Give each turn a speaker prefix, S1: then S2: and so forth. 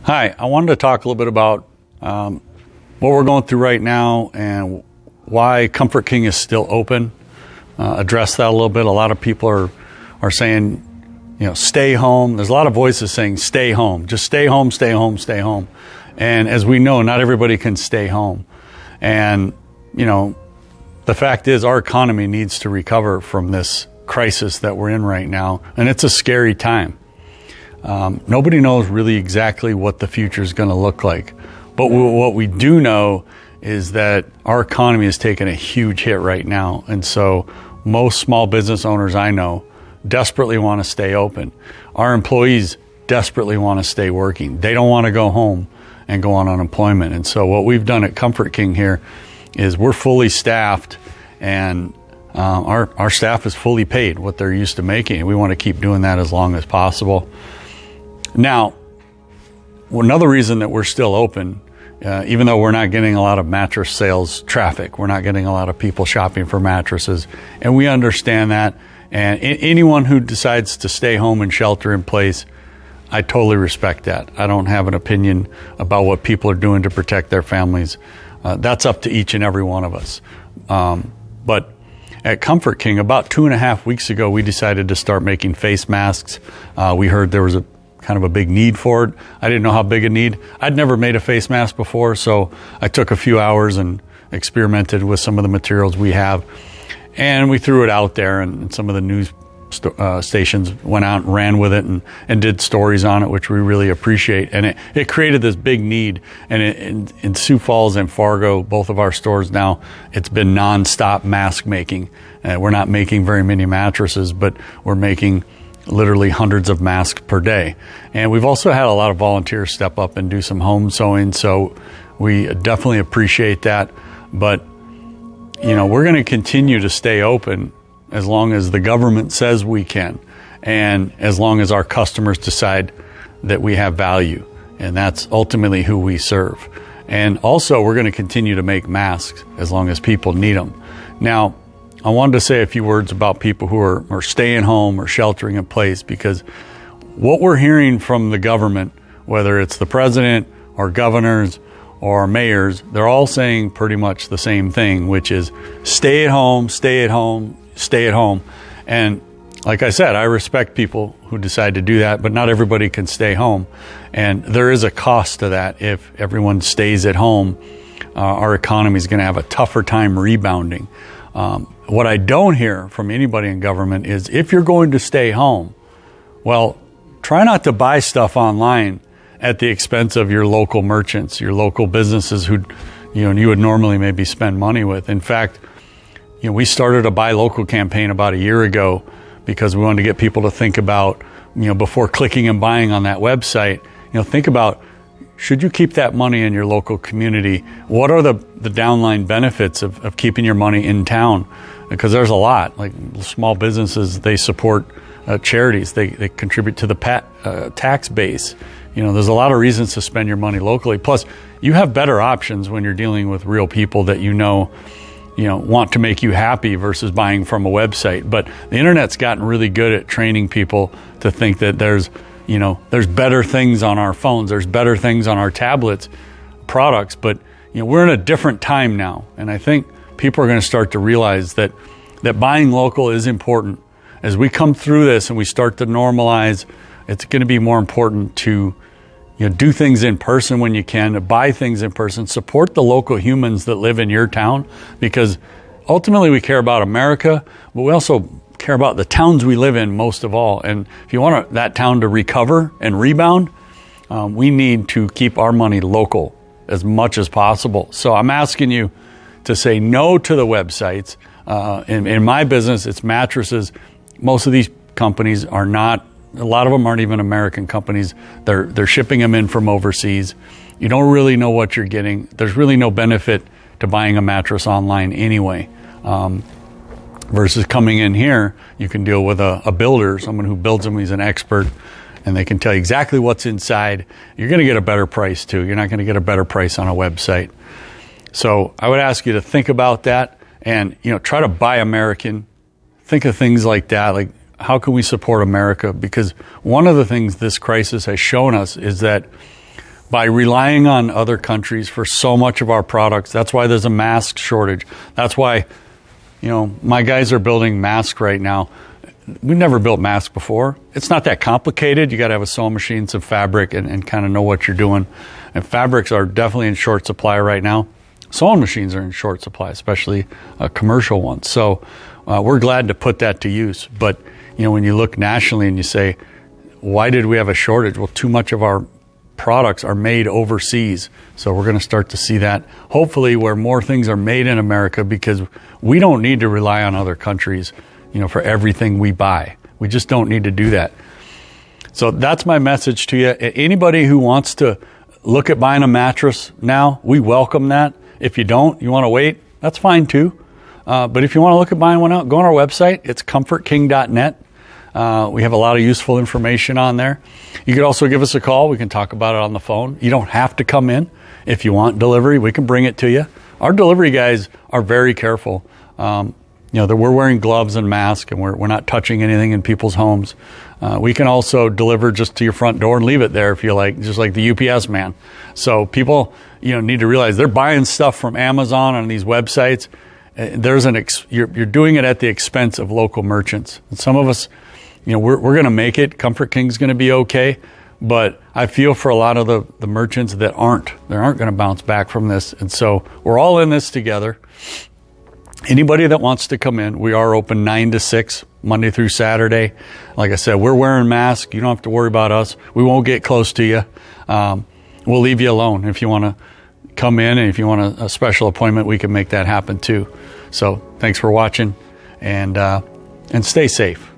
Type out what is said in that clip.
S1: Hi, I wanted to talk a little bit about what we're going through right now and why Comfort King is still open. Address that a little bit. A lot of people are saying, stay home. There's a lot of voices saying stay home. Just stay home, stay home, stay home. And as we know, not everybody can stay home. And, the fact is our economy needs to recover from this crisis that we're in right now. And it's a scary time. Nobody knows really exactly what the future is going to look like. But what we do know is that our economy is taking a huge hit right now. And so most small business owners I know desperately want to stay open. Our employees desperately want to stay working. They don't want to go home and go on unemployment. And so what we've done at Comfort King here is we're fully staffed, and our staff is fully paid what they're used to making. And we want to keep doing that as long as possible. Now, another reason that we're still open, even though we're not getting a lot of mattress sales traffic, we're not getting a lot of people shopping for mattresses, and we understand that. And anyone who decides to stay home and shelter in place, I totally respect that. I don't have an opinion about what people are doing to protect their families. That's up to each and every one of us. But at Comfort King, about 2.5 weeks ago, we decided to start making face masks. We heard there was a kind of a big need for it. I didn't know how big a need. I'd never made a face mask before, so I took a few hours and experimented with some of the materials we have. And we threw it out there, and some of the news stations went out and ran with it and did stories on it, which we really appreciate. And it created this big need. And in Sioux Falls and Fargo, both of our stores now, it's been nonstop mask making. We're not making very many mattresses, but we're making literally hundreds of masks per day. And we've also had a lot of volunteers step up and do some home sewing, so we definitely appreciate that. But we're going to continue to stay open as long as the government says we can, and as long as our customers decide that we have value, and that's ultimately who we serve. And also, we're going to continue to make masks as long as people need them. Now, I wanted to say a few words about people who are staying home or sheltering in place, because what we're hearing from the government, whether it's the president or governors or mayors, they're all saying pretty much the same thing, which is stay at home, stay at home, stay at home. And like I said, I respect people who decide to do that, but not everybody can stay home. And there is a cost to that. If everyone stays at home, our economy is going to have a tougher time rebounding. What I don't hear from anybody in government is if you're going to stay home, well, try not to buy stuff online at the expense of your local merchants, your local businesses who you would normally maybe spend money with. In fact, we started a buy local campaign about a year ago because we wanted to get people to think about, before clicking and buying on that website, think about, should you keep that money in your local community? What are the downline benefits of keeping your money in town? Because there's a lot. Like small businesses, they support charities. They contribute to the tax base. There's a lot of reasons to spend your money locally. Plus, you have better options when you're dealing with real people that want to make you happy versus buying from a website. But the internet's gotten really good at training people to think that there's better things on our phones, there's better things on our tablets, products, but we're in a different time now. And I think people are going to start to realize that buying local is important. As we come through this and we start to normalize, it's going to be more important to do things in person when you can, to buy things in person, support the local humans that live in your town, because ultimately we care about America, but we also care about the towns we live in most of all. And if you want that town to recover and rebound, we need to keep our money local as much as possible. So I'm asking you to say no to the websites. In my business, it's mattresses. Most of these companies are not, a lot of them aren't even American companies. They're shipping them in from overseas. You don't really know what you're getting. There's really no benefit to buying a mattress online anyway. Versus coming in here, you can deal with a builder, someone who builds them, he's an expert, and they can tell you exactly what's inside. You're going to get a better price too. You're not going to get a better price on a website. So I would ask you to think about that and try to buy American. Think of things like that, like how can we support America? Because one of the things this crisis has shown us is that by relying on other countries for so much of our products. That's why there's a mask shortage. That's why, my guys are building masks right now. We've never built masks before. It's not that complicated. You got to have a sewing machine, some fabric, and kind of know what you're doing. And fabrics are definitely in short supply right now. Sewing machines are in short supply, especially commercial ones. So we're glad to put that to use. But, when you look nationally and you say, why did we have a shortage? Well, too much of our products are made overseas. So we're going to start to see that, hopefully, where more things are made in America, because we don't need to rely on other countries, for everything we buy. We just don't need to do that. So that's my message to you. Anybody who wants to look at buying a mattress now, we welcome that. If you don't, you want to wait, that's fine too. But if you want to look at buying one out, go on our website. It's comfortking.net. We have a lot of useful information on there. You could also give us a call. We can talk about it on the phone. You don't have to come in. If you want delivery, we can bring it to you. Our delivery guys are very careful. That we're wearing gloves and masks, and we're not touching anything in people's homes. We can also deliver just to your front door and leave it there if you like, just like the UPS man. So people, need to realize they're buying stuff from Amazon on these websites. You're doing it at the expense of local merchants. And some of us, we're going to make it. Comfort King's going to be okay. But I feel for a lot of the merchants that aren't going to bounce back from this. And so we're all in this together. Anybody that wants to come in, we are open 9 to 6, Monday through Saturday. Like I said, we're wearing masks. You don't have to worry about us. We won't get close to you. We'll leave you alone. If you want to come in, and if you want a special appointment, we can make that happen too. So thanks for watching, and stay safe.